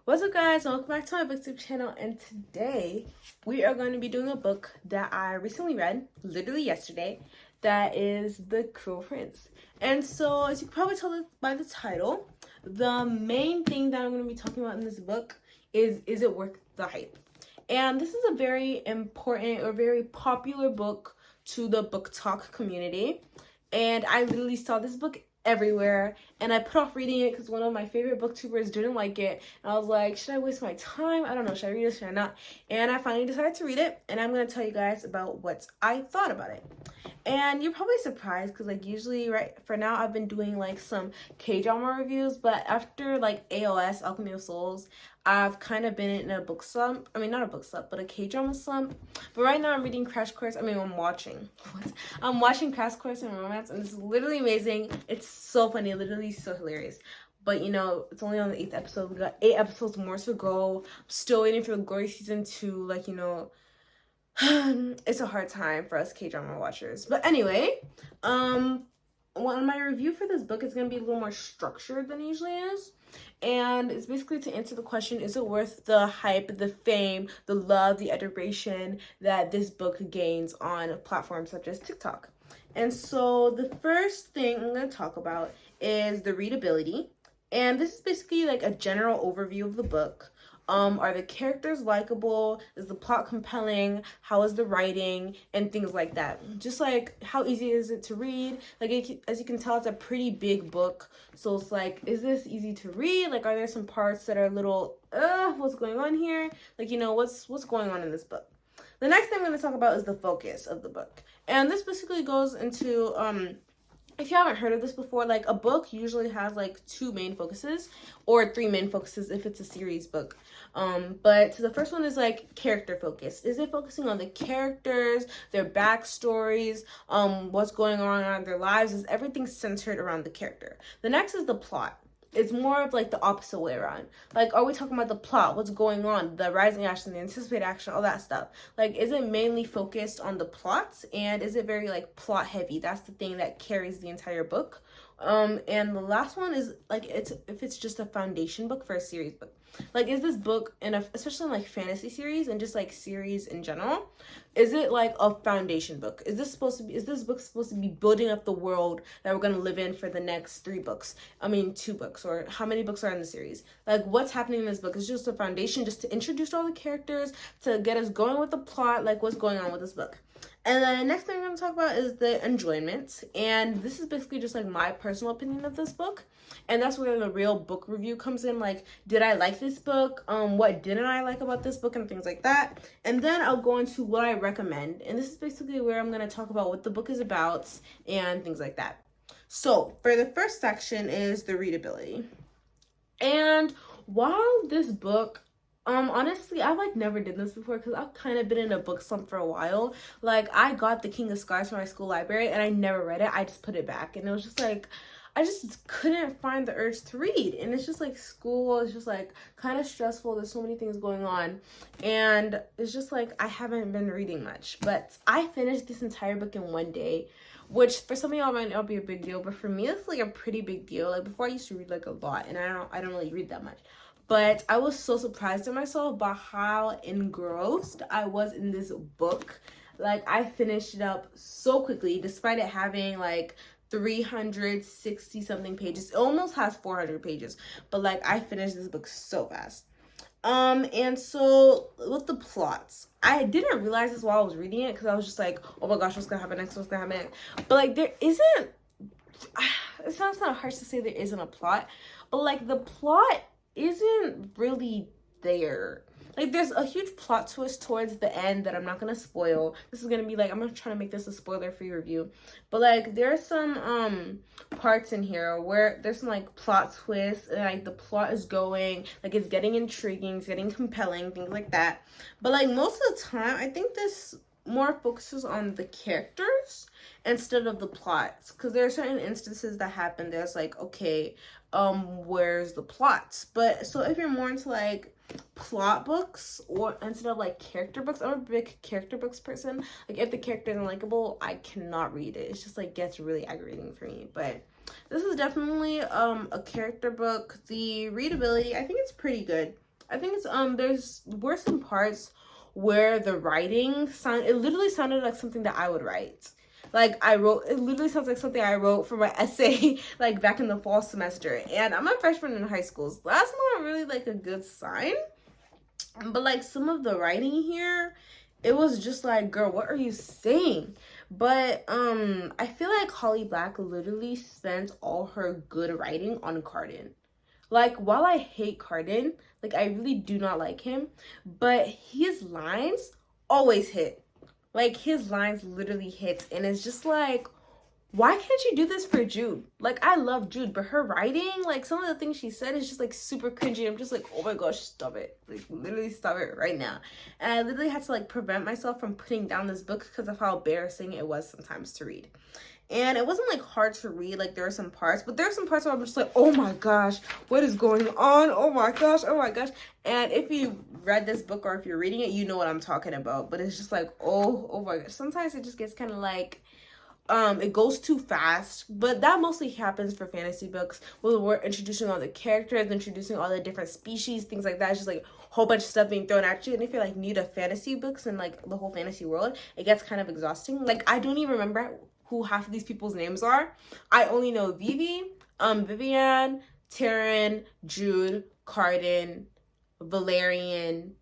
What's up, guys? Welcome back to my booktube channel, and today we are going to be doing a book that I recently read, literally yesterday, that is The Cruel Prince. And so, as you can probably tell by the title, the main thing that I'm going to be talking about in this book is it worth the hype? And this is a very important or very popular book to the book talk community. And I literally saw this book everywhere, and I put off reading it because one of my favorite booktubers didn't like it, and I was like, should I waste my time? I don't know, should I read it, should I not? And I finally decided to read it, and I'm going to tell you guys about what I thought about it. And you're probably surprised because like usually right for now I've been doing like some K-drama reviews, but after like AOS, Alchemy of Souls, I've kind of been in a book slump. I mean, not a book slump, but a K-drama slump. But right now I'm reading Crash Course. I'm watching. I'm watching Crash Course in Romance, and it's literally amazing. It's so funny, literally so hilarious. But you know, it's only on the 8th episode. We got 8 episodes more to go. I'm still waiting for the Glory season 2. Like, you know, it's a hard time for us K-drama watchers. But anyway, my review for this book is going to be a little more structured than it usually is. And it's basically to answer the question, is it worth the hype, the fame, the love, the adoration that this book gains on platforms such as TikTok? And so the first thing I'm going to talk about is the readability. And this is basically like a general overview of the book. Are the characters likable? Is the plot compelling? How is the writing? And things like that. Just like how easy is it to read? Like as you can tell, it's a pretty big book. So it's like, is this easy to read? Like, are there some parts that are a little, what's going on here? Like, you know, what's going on in this book? The next thing I'm going to talk about is the focus of the book. And this basically goes into, if you haven't heard of this before, like a book usually has like 2 main focuses or 3 main focuses if it's a series book. But the first one is like character focus. Is it focusing on the characters, their backstories, what's going on in their lives? Is everything centered around the character? The next is the plot. It's more of like the opposite way around. Like, are we talking about the plot? What's going on? The rising action, the anticipated action, all that stuff. Like, is it mainly focused on the plots? And is it very like plot heavy? That's the thing that carries the entire book. And the last one is like, if it's just a foundation book for a series book. Like, is this book especially in like fantasy series and just like series in general, is it like a foundation book? Is this book supposed to be building up the world that we're going to live in for the next 2 books, or how many books are in the series? Like, what's happening in this book is just a foundation just to introduce all the characters, to get us going with the plot, like what's going on with this book. And then the next thing I'm going to talk about is the enjoyment. And this is basically just like my personal opinion of this book. And that's where the real book review comes in. Like, did I like this book? What didn't I like about this book and things like that? And then I'll go into what I recommend. And this is basically where I'm going to talk about what the book is about and things like that. So for the first section is the readability. And while this book, honestly, I've like never did this before because I've kind of been in a book slump for a while. Like, I got The King of Scars from my school library and I never read it. I just put it back, and it was just like, I just couldn't find the urge to read. And it's just like school is just like kind of stressful. There's so many things going on, and it's just like I haven't been reading much. But I finished this entire book in one day, which for some of y'all might not be a big deal, but for me it's like a pretty big deal. Like, before I used to read like a lot, and I don't really read that much. But I was so surprised at myself by how engrossed I was in this book. Like, I finished it up so quickly, despite it having like 360 something pages. It almost has 400 pages, but like I finished this book so fast. And so with the plots, I didn't realize this while I was reading it because I was just like, oh my gosh, what's gonna happen next? What's gonna happen next? But like, there isn't. It sounds kind of harsh to say there isn't a plot, but like the plot isn't really there. Like, there's a huge plot twist towards the end that I'm not gonna spoil. This is gonna be like, I'm gonna try to make this a spoiler-free review. But like, there are some parts in here where there's some like plot twists, and like the plot is going, like it's getting intriguing, it's getting compelling, things like that. But like most of the time, I think this more focuses on the characters instead of the plots, because there are certain instances that happen there's like, okay, where's the plots? But so if you're more into like plot books or instead of like character books, I'm a big character books person. Like, if the character isn't likable, I cannot read it. It's just like gets really aggravating for me. But this is definitely a character book. The readability, I think it's pretty good. I think it's there's were some parts where the writing it literally sounded like something that I would write. Like it literally sounds like something I wrote for my essay like back in the fall semester. And I'm a freshman in high school, so that's not really like a good sign. But like some of the writing here, it was just like, girl, what are you saying? But I feel like Holly Black literally spent all her good writing on Cardan. Like, while I hate Cardan, like I really do not like him, but his lines always hit. Like his lines literally hits, and it's just like, why can't you do this for Jude? Like, I love Jude, but her writing, like some of the things she said is just like super cringy. I'm just like, oh my gosh, stop it. Like, literally stop it right now. And I literally had to like prevent myself from putting down this book because of how embarrassing it was sometimes to read. And it wasn't like hard to read, like there are some parts, but there are some parts where I'm just like, oh my gosh, what is going on? Oh my gosh, oh my gosh. And if you read this book or if you're reading it, you know what I'm talking about. But it's just like, oh my gosh. Sometimes it just gets kind of like, it goes too fast, but that mostly happens for fantasy books where we're introducing all the characters, introducing all the different species, things like that. It's just like a whole bunch of stuff being thrown at you. And if you're like new to fantasy books and like the whole fantasy world, it gets kind of exhausting. Like I don't even remember who half of these people's names are. I only know Vivi, Vivian, Taryn, Jude, Cardan, Valerian,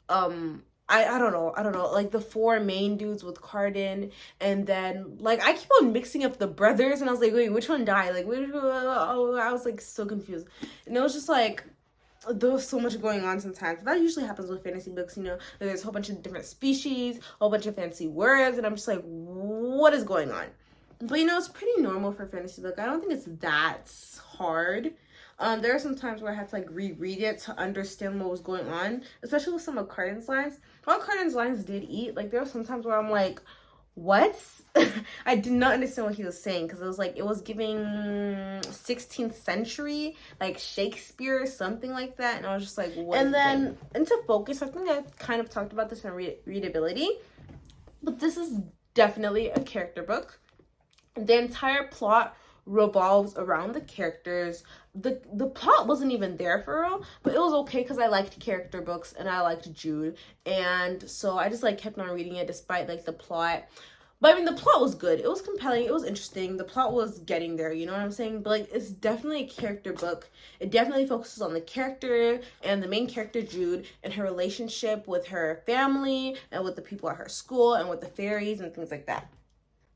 I don't know, like the four main dudes with Cardan, and then like I keep on mixing up the brothers, and I was like, wait, which one died? Like, oh, I was like so confused, and it was just like there was so much going on sometimes. But that usually happens with fantasy books, you know. There's a whole bunch of different species, a whole bunch of fancy words, and I'm just like, what is going on? But you know, it's pretty normal for a fantasy book. I don't think it's that hard. There are some times where I had to like reread it to understand what was going on, especially with some of Cardan's lines. All Cardan's lines did eat. Like there were some times where I'm like, what? I did not understand what he was saying because it was like it was giving 16th century, like Shakespeare or something like that, and I was just like, what? And then into focus, I think I kind of talked about this in readability, but this is definitely a character book. The entire plot revolves around the characters. The plot wasn't even there for real, but it was okay because I liked character books and I liked Jude, and so I just like kept on reading it despite like the plot. But I mean, the plot was good. It was compelling. It was interesting. The plot was getting there. You know what I'm saying? But like, it's definitely a character book. It definitely focuses on the character and the main character, Jude, and her relationship with her family and with the people at her school and with the fairies and things like that.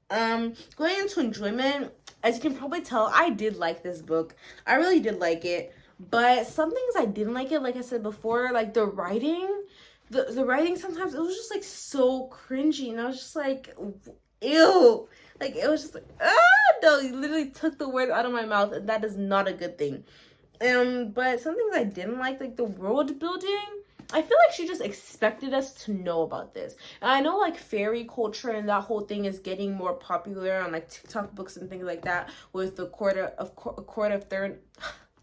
Going into enjoyment, as you can probably tell, I did like this book. I really did like it. But some things I didn't like it, like I said before, like the writing. The writing sometimes, it was just like so cringy, and I was just like, ew. Like it was just like, no, you literally took the words out of my mouth, and that is not a good thing. But some things I didn't like the world building. I feel like she just expected us to know about this. And I know like fairy culture and that whole thing is getting more popular on like TikTok books and things like that with the Court of Thorn.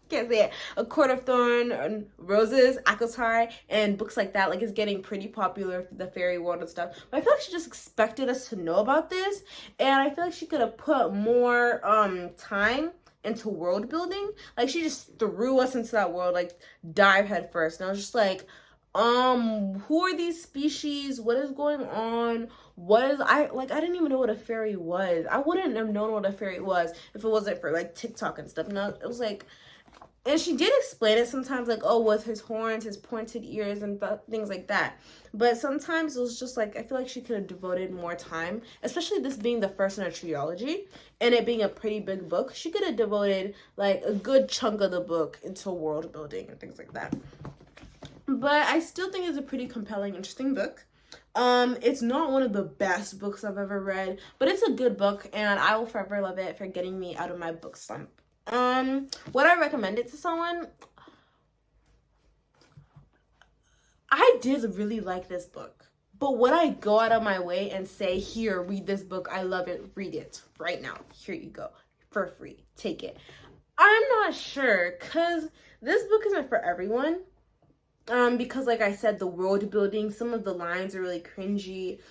Can't say it. A Court of Thorn and Roses, ACOTAR, and books like that. Like it's getting pretty popular for the fairy world and stuff. But I feel like she just expected us to know about this, and I feel like she could have put more time into world building. Like she just threw us into that world, like dive head first, and I was just like, who are these species? What is going on? I didn't even know what a fairy was. I wouldn't have known what a fairy was if it wasn't for like TikTok and stuff. No, it was like, and she did explain it sometimes, like, oh, with his horns, his pointed ears, and things like that. But sometimes it was just like, I feel like she could have devoted more time, especially this being the first in a trilogy, and it being a pretty big book. She could have devoted like a good chunk of the book into world building and things like that. But I still think it's a pretty compelling, interesting book. It's not one of the best books I've ever read, but it's a good book, and I will forever love it for getting me out of my book slump. Would I recommend it to someone? I did really like this book, but would I go out of my way and say, here, read this book, I love it, read it right now, here you go, for free, take it? I'm not sure, because this book isn't for everyone. Because like I said, the world building, some of the lines are really cringy.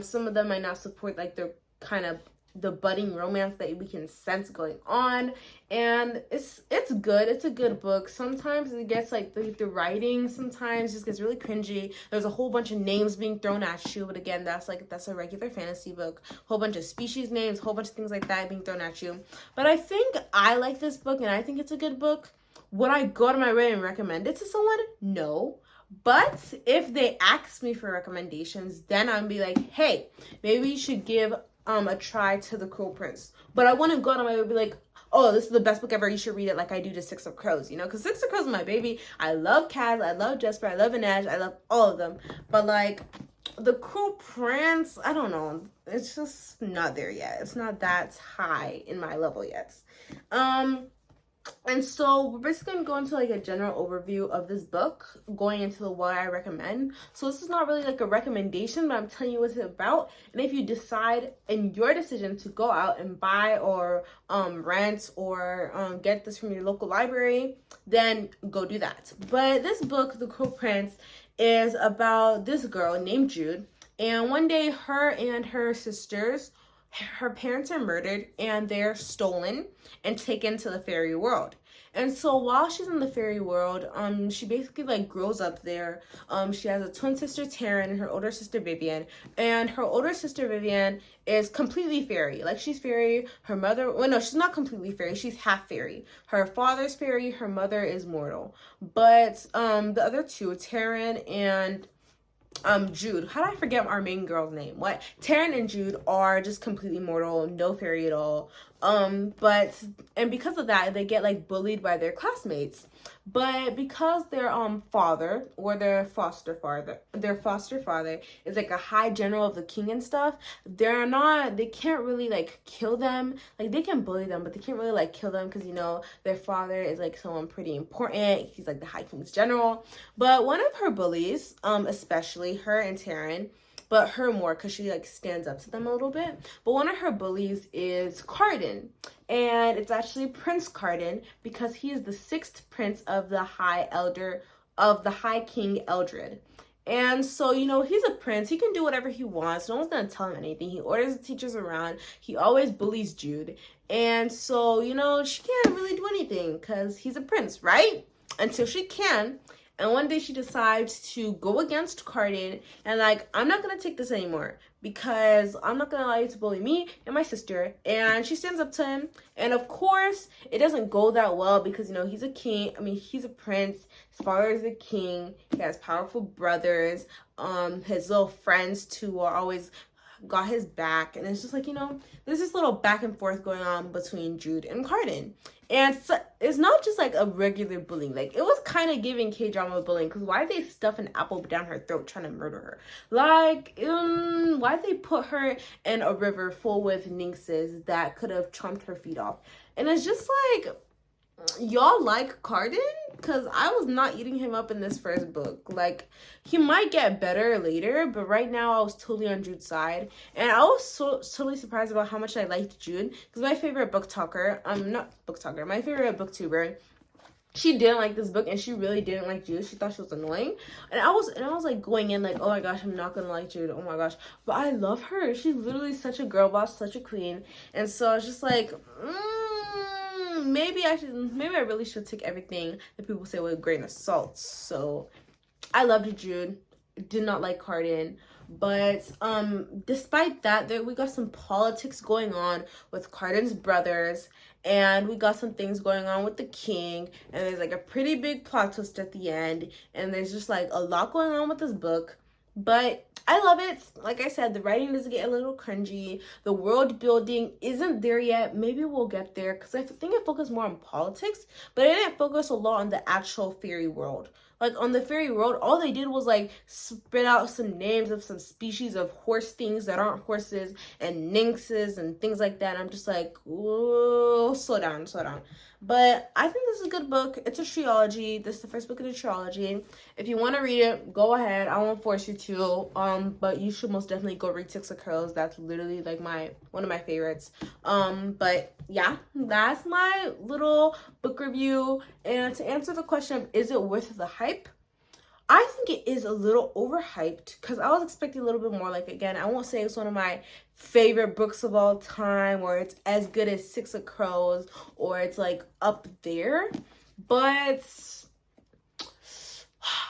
Some of them might not support like the kind of the budding romance that we can sense going on. And it's good. It's a good book. Sometimes it gets like the writing sometimes just gets really cringy. There's a whole bunch of names being thrown at you, but again, that's a regular fantasy book. Whole bunch of species names, whole bunch of things like that being thrown at you. But I think I like this book, and I think it's a good book. Would I go to my way and recommend it to someone? No. But if they ask me for recommendations, then I'd be like, hey, maybe you should give a try to The Cruel Prince. But I wouldn't go out of my way and be like, oh, this is the best book ever, you should read it, like I do to Six of Crows, you know? Because Six of Crows is my baby. I love Kaz, I love Jesper, I love Inej, I love all of them. But like, The Cruel Prince, I don't know. It's just not there yet. It's not that high in my level yet. And so we're basically going to go into like a general overview of this book, going into what I recommend. So this is not really like a recommendation, but I'm telling you what it's about. And if you decide in your decision to go out and buy or rent or get this from your local library, then go do that. But this book, The Cruel Prince, is about this girl named Jude. And one day her and her sisters, her parents are murdered and they're stolen and taken to the fairy world. And so while she's in the fairy world, she basically like grows up there. She has a twin sister, Taryn, and her older sister, Vivian. And her older sister, Vivian, is completely fairy. Like, she's fairy. Her mother, well, no, she's not completely fairy. She's half fairy. Her father's fairy. Her mother is mortal. But the other two, Taryn and Jude. How did I forget our main girl's name? What? Taryn and Jude are just completely mortal, no fairy at all. And because of that, they get like bullied by their classmates. But because their father or their foster father is like a high general of the king and stuff, they can't really like kill them. Like, they can bully them, but they can't really like kill them because, you know, their father is like someone pretty important. He's like the high king's general. But one of her bullies, especially her and Taryn, but her more because she like stands up to them a little bit. But one of her bullies is Cardan, and it's actually Prince Cardan because he is the 6th prince of the High King Eldred. And so, you know, he's a prince. He can do whatever he wants. No one's gonna tell him anything. He orders the teachers around. He always bullies Jude. And so, you know, she can't really do anything because he's a prince, right? Until she can. And one day she decides to go against Cardan and like, I'm not going to take this anymore because I'm not going to allow you to bully me and my sister. And she stands up to him. And of course, it doesn't go that well because, you know, he's a king. I mean, he's a prince. His father is a king. He has powerful brothers. His little friends too are always got his back. And it's just like, you know, there's this little back and forth going on between Jude and Cardan. And so it's not just like a regular bullying. Like, it was kind of giving K-drama bullying because why did they stuff an apple down her throat trying to murder her? Like, why did they put her in a river full with nynxes that could have chomped her feet off? And it's just like, y'all like Cardan? Because I was not eating him up in this first book. Like, he might get better later, but right now I was totally on Jude's side. And I was totally surprised about how much I liked Jude. Because my favorite my favorite booktuber, she didn't like this book and she really didn't like Jude. She thought she was annoying. And I was like going in like, oh my gosh, I'm not gonna like Jude. Oh my gosh. But I love her. She's literally such a girl boss, such a queen. And so I was just like, maybe I really should take everything that people say with a grain of salt. So I loved Jude, did not like Cardan. But despite that, we got some politics going on with Cardan's brothers, and we got some things going on with the king, and there's like a pretty big plot twist at the end, and there's just like a lot going on with this book. But I love it. Like I said, the writing does get a little cringy. The world building isn't there yet. Maybe we'll get there because I think it focused more on politics, but it didn't focus a lot on the actual fairy world. Like, on the fairy world, all they did was like spit out some names of some species of horse things that aren't horses and nynxes and things like that. And I'm just like, whoa, slow down. But I think this is a good book. It's a trilogy. This is the first book of the trilogy. If you want to read it, go ahead. I won't force you to. But you should most definitely go read Six of Crows. That's literally like one of my favorites. But yeah, that's my little book review. And to answer the question of is it worth the hype? I think it is a little overhyped because I was expecting a little bit more. Like, again, I won't say it's one of my favorite books of all time or it's as good as Six of Crows or it's like up there, but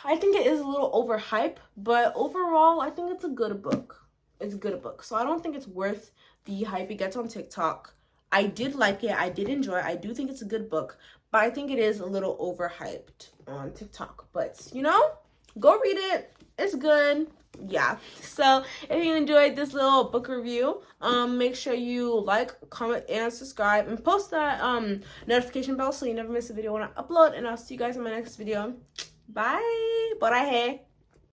I think it is a little overhyped. But overall, I think it's a good book. It's a good book. So I don't think it's worth the hype it gets on TikTok. I did like it. I did enjoy it. I do think it's a good book, but I think it is a little overhyped on TikTok. But, you know, go read it. It's good. Yeah. So if you enjoyed this little book review, make sure you like, comment, and subscribe, and post that notification bell so you never miss a video when I upload. And I'll see you guys in my next video. Bye. Bora